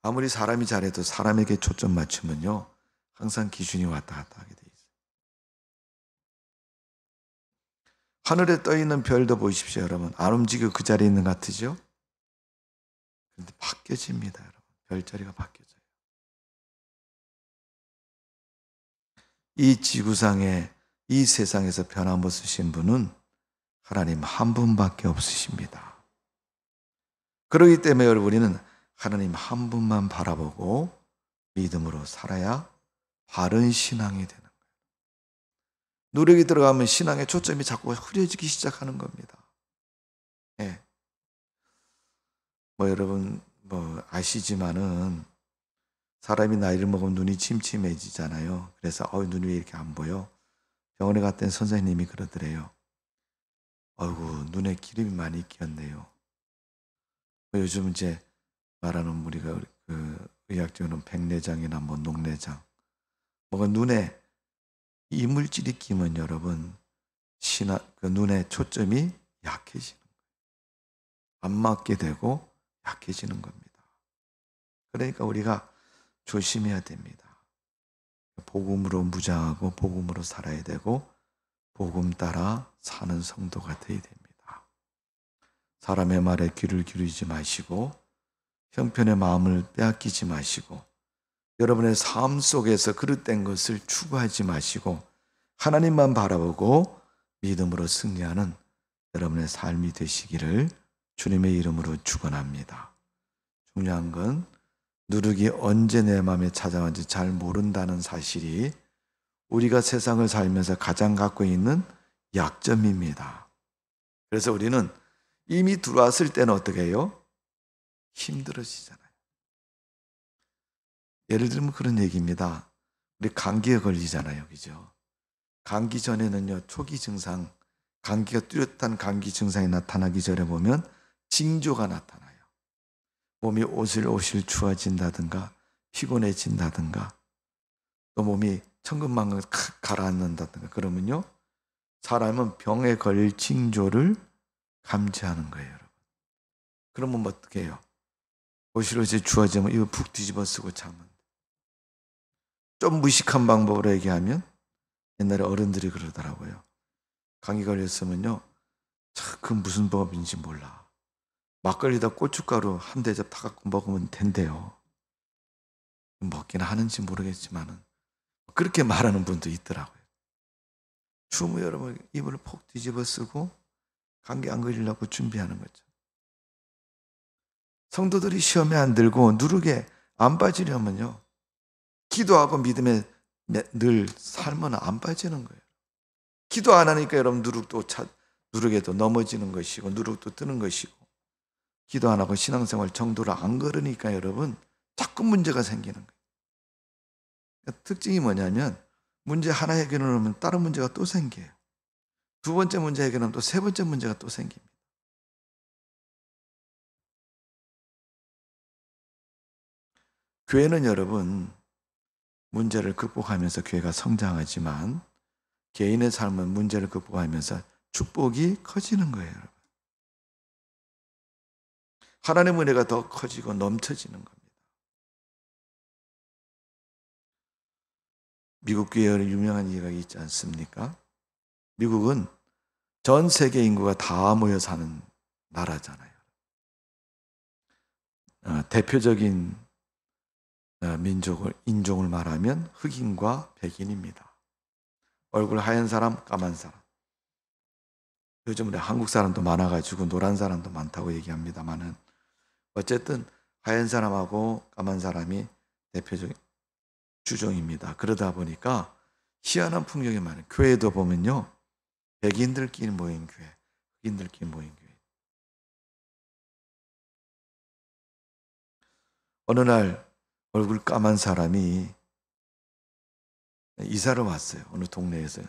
아무리 사람이 잘해도 사람에게 초점 맞추면요 항상 기준이 왔다 갔다 하게 돼 있어요. 하늘에 떠 있는 별도 보십시오 여러분. 안 움직여 그 자리에 있는 것 같으죠? 그런데 바뀌어집니다 여러분. 별자리가 바뀌어져요. 이 지구상에 이 세상에서 변함없으신 분은 하나님 한 분밖에 없으십니다. 그렇기 때문에 여러분 우리는 하나님 한 분만 바라보고 믿음으로 살아야 바른 신앙이 되는 거예요. 노력이 들어가면 신앙의 초점이 자꾸 흐려지기 시작하는 겁니다. 예. 여러분 아시지만은 사람이 나이를 먹으면 눈이 침침해지잖아요. 그래서 눈이 왜 이렇게 안 보여? 병원에 갔더니 선생님이 그러더래요. 아이고, 눈에 기름이 많이 끼었네요. 요즘 이제 말하는 우리가 그 의학적으로는 백내장이나 녹내장, 눈에 이물질이 끼면 여러분 그 눈의 초점이 약해지는 거예요. 안 맞게 되고 약해지는 겁니다. 그러니까 우리가 조심해야 됩니다. 복음으로 무장하고 복음으로 살아야 되고 복음 따라 사는 성도가 되어야 됩니다. 사람의 말에 귀를 기울이지 마시고 형편의 마음을 빼앗기지 마시고 여러분의 삶 속에서 그릇된 것을 추구하지 마시고 하나님만 바라보고 믿음으로 승리하는 여러분의 삶이 되시기를 주님의 이름으로 축원합니다. 중요한 건 누룩이 언제 내 마음에 찾아왔는지 잘 모른다는 사실이 우리가 세상을 살면서 가장 갖고 있는 약점입니다. 그래서 우리는 이미 들어왔을 때는 어떻게 해요? 힘들어지잖아요. 예를 들면 그런 얘기입니다. 우리 감기에 걸리잖아요. 그죠? 감기 전에는요, 초기 증상, 감기가 뚜렷한 감기 증상이 나타나기 전에 보면 징조가 나타나요. 몸이 오실오실 추워진다든가 피곤해진다든가 또 몸이 천근만근 가라앉는다든가 그러면요, 사람은 병에 걸릴 징조를 감지하는 거예요. 여러분. 그러면 어떻게 해요? 오실오실 추워지면 이거 푹 뒤집어 쓰고 자면 좀 무식한 방법으로 얘기하면 옛날에 어른들이 그러더라고요. 감기 걸렸으면요, 그 무슨 법인지 몰라. 막걸리다 고춧가루 한 대접 타갖고 먹으면 된대요. 먹긴 하는지 모르겠지만은 그렇게 말하는 분도 있더라고요. 추우면 여러분 이불을 폭 뒤집어 쓰고 감기 안 걸리려고 준비하는 거죠. 성도들이 시험에 안 들고 누룩에 안 빠지려면요, 기도하고 믿음에 늘 살면 안 빠지는 거예요. 기도 안 하니까 여러분 누룩에도 넘어지는 것이고 누룩도 뜨는 것이고, 기도 안 하고 신앙생활 정도를 안 걸으니까 여러분 자꾸 문제가 생기는 거예요. 특징이 뭐냐면 문제 하나 해결하면 다른 문제가 또 생겨요. 두 번째 문제 해결하면 또 세 번째 문제가 또 생깁니다. 교회는 여러분 문제를 극복하면서 교회가 성장하지만 개인의 삶은 문제를 극복하면서 축복이 커지는 거예요. 여러분. 하나님의 은혜가 더 커지고 넘쳐지는 겁니다. 미국 교회에 유명한 예가 있지 않습니까? 미국은 전 세계 인구가 다 모여 사는 나라잖아요. 대표적인 인종을 말하면 흑인과 백인입니다. 얼굴 하얀 사람, 까만 사람. 요즘 우리 한국 사람도 많아가지고 노란 사람도 많다고 얘기합니다만은 어쨌든 하얀 사람하고 까만 사람이 대표적인 주종입니다. 그러다 보니까 희한한 풍경이 많아요. 교회도 보면요, 백인들끼리 모인 교회, 흑인들끼리 모인 교회. 어느 날 얼굴 까만 사람이 이사를 왔어요. 어느 동네에서.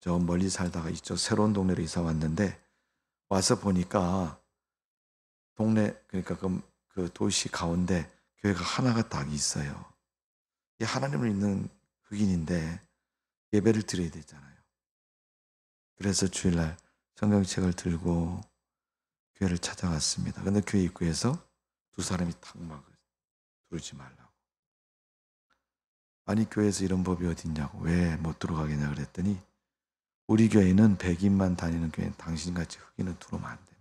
저 멀리 살다가 이쪽 새로운 동네로 이사 왔는데 와서 보니까 그러니까 그 도시 가운데 교회가 하나가 딱 있어요. 이 하나님을 믿는 흑인인데 예배를 드려야 되잖아요. 그래서 주일날 성경책을 들고 교회를 찾아갔습니다. 근데 교회 입구에서 두 사람이 탁 막을 들어오지 말라고. 아니 교회에서 이런 법이 어딨냐고, 왜 못 들어가겠냐 그랬더니 우리 교회는 백인만 다니는 교회는 당신같이 흑인은 들어오면 안 됩니다.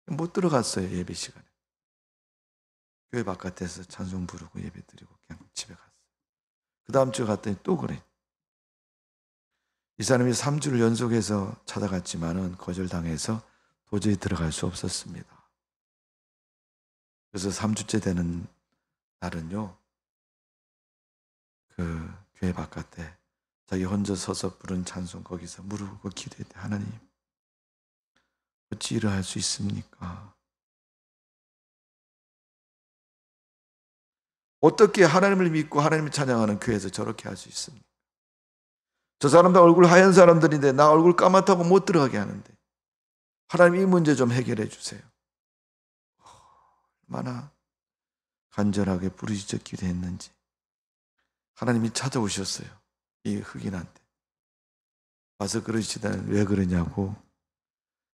못 들어갔어요. 예배 시간에. 교회 바깥에서 찬송 부르고 예배 드리고 그냥 집에 갔어요. 그 다음 주에 갔더니 또 그래. 이 사람이 3주를 연속해서 찾아갔지만은 거절당해서 도저히 들어갈 수 없었습니다. 그래서 3주째 되는 날은요, 그 교회 바깥에 자기 혼자 서서 부른 찬송 거기서 무릎 꿇고 기도했대. 하나님, 어찌 이러할 수 있습니까? 어떻게 하나님을 믿고 하나님을 찬양하는 교회에서 저렇게 할 수 있습니까? 저 사람들 얼굴 하얀 사람들인데 나 얼굴 까맣다고 못 들어가게 하는데 하나님 이 문제 좀 해결해 주세요. 얼마나 간절하게 부르짖어 기도했는지 하나님이 찾아오셨어요. 이 흑인한테. 와서 그러시다는 왜 그러냐고.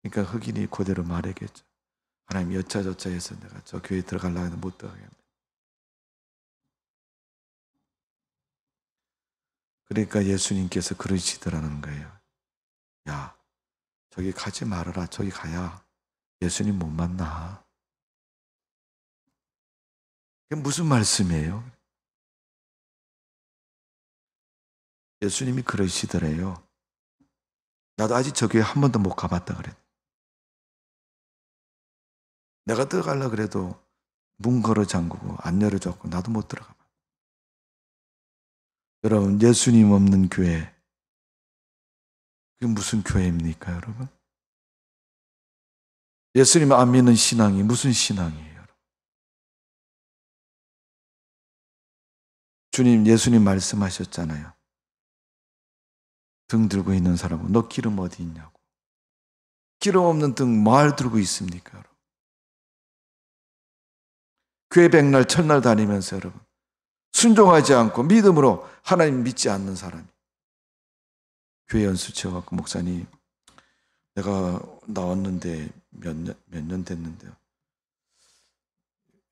그러니까 흑인이 그대로 말하겠죠. 하나님 여차저차 해서 내가 저 교회에 들어가려고 해도 못 들어가게 합니다. 그러니까 예수님께서 그러시더라는 거예요. 야, 저기 가지 말아라. 저기 가야 예수님 못 만나. 그게 무슨 말씀이에요? 예수님이 그러시더래요. 나도 아직 저 교회 한 번도 못 가봤다 그래. 내가 들어가려고 그래도 문 걸어 잠그고 안 열어줬고 나도 못 들어가. 여러분, 예수님 없는 교회, 그게 무슨 교회입니까, 여러분? 예수님 안 믿는 신앙이 무슨 신앙이에요, 여러분? 주님, 예수님 말씀하셨잖아요. 등 들고 있는 사람은 너 기름 어디 있냐고. 기름 없는 등 뭘 들고 있습니까, 여러분? 교회 백날 첫날 다니면서 여러분 순종하지 않고 믿음으로 하나님 믿지 않는 사람이 교회 연수 채워갖고 목사님 내가 나왔는데 몇 년 됐는데요.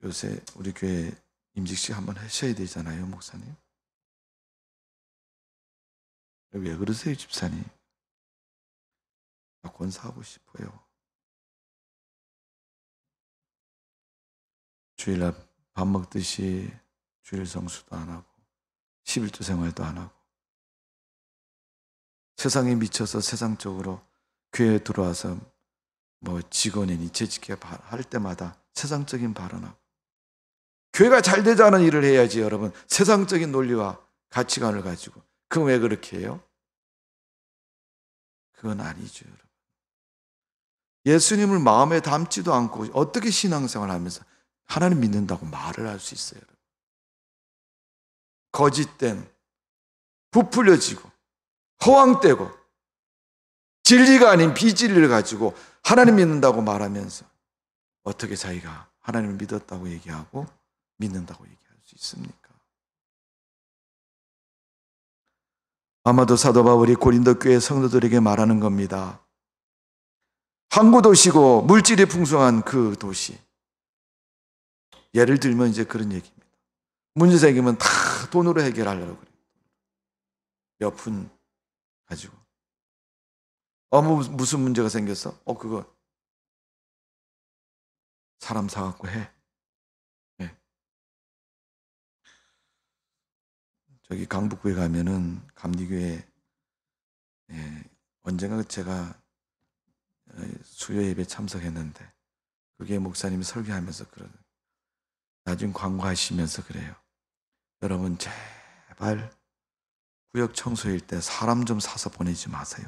요새 우리 교회 임직식 한번 하셔야 되잖아요, 목사님. 왜 그러세요, 집사님? 나 권사하고 싶어요. 주일날 밥 먹듯이 주일 성수도 안 하고 11조 생활도 안 하고 세상에 미쳐서 세상적으로 교회에 들어와서 뭐 직원이니 재직해 할 때마다 세상적인 발언하고 교회가 잘 되자는 일을 해야지 여러분. 세상적인 논리와 가치관을 가지고 그건 왜 그렇게 해요? 그건 아니죠, 여러분. 예수님을 마음에 담지도 않고 어떻게 신앙생활을 하면서 하나님 믿는다고 말을 할 수 있어요, 여러분. 거짓된, 부풀려지고 허황되고 진리가 아닌 비진리를 가지고 하나님 믿는다고 말하면서 어떻게 자기가 하나님을 믿었다고 얘기하고 믿는다고 얘기할 수 있습니까? 아마도 사도 바울이 고린도 교회 성도들에게 말하는 겁니다. 항구 도시고 물질이 풍성한 그 도시. 예를 들면 이제 그런 얘기입니다. 문제 생기면 다 돈으로 해결하려고 그래요. 몇 푼 가지고. 무슨 문제가 생겼어? 그거 사람 사갖고 해. 네. 저기 강북구에 가면은 감리교회 언젠가 제가 수요 예배 참석했는데 그게 목사님이 설교하면서 나중에 광고하시면서 그래요. 여러분 제발 구역 청소일 때 사람 좀 사서 보내지 마세요.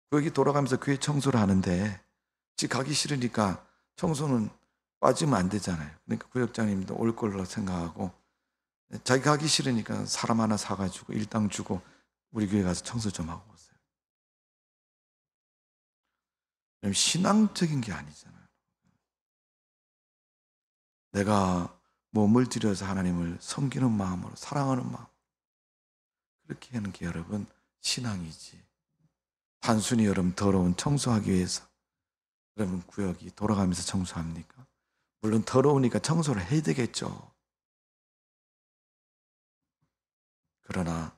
구역이 돌아가면서 교회 청소를 하는데 집 가기 싫으니까 청소는 빠지면 안 되잖아요. 그러니까 구역장님도 올 걸로 생각하고 자기 가기 싫으니까 사람 하나 사가지고 일당 주고 우리 교회 가서 청소 좀 하고 오세요. 신앙적인 게 아니잖아요. 내가 몸을 들여서 하나님을 섬기는 마음으로 사랑하는 마음 그렇게 하는 게 여러분 신앙이지. 단순히 여러분 더러운 청소하기 위해서 여러분 구역이 돌아가면서 청소합니까? 물론 더러우니까 청소를 해야 되겠죠. 그러나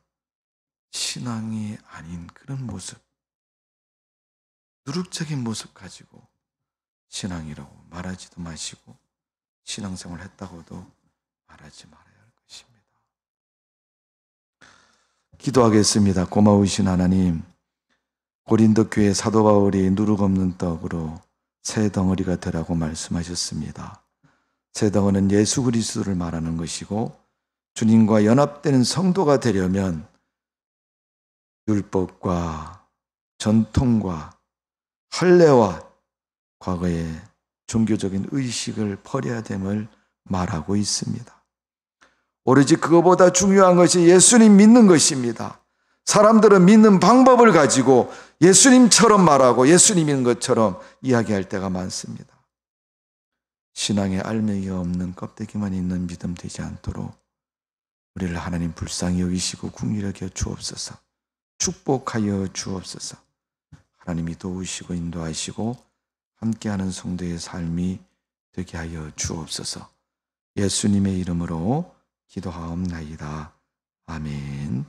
신앙이 아닌 그런 모습, 누룩적인 모습 가지고 신앙이라고 말하지도 마시고 신앙생활 했다고도 말하지 말아야 할 것입니다. 기도하겠습니다. 고마우신 하나님, 고린도 교회 사도 바울이 누룩 없는 떡으로 새 덩어리가 되라고 말씀하셨습니다. 새 덩어리는 예수 그리스도를 말하는 것이고, 주님과 연합되는 성도가 되려면 율법과 전통과 할례와 과거의 종교적인 의식을 버려야 됨을 말하고 있습니다. 오로지 그거보다 중요한 것이 예수님 믿는 것입니다. 사람들은 믿는 방법을 가지고 예수님처럼 말하고 예수님 믿는 것처럼 이야기할 때가 많습니다. 신앙에 알맹이가 없는 껍데기만 있는 믿음 되지 않도록 우리를 하나님 불쌍히 여기시고 긍휼히 여겨 주옵소서. 축복하여 주옵소서. 하나님이 도우시고 인도하시고 함께하는 성도의 삶이 되게 하여 주옵소서. 예수님의 이름으로 기도하옵나이다. 아멘.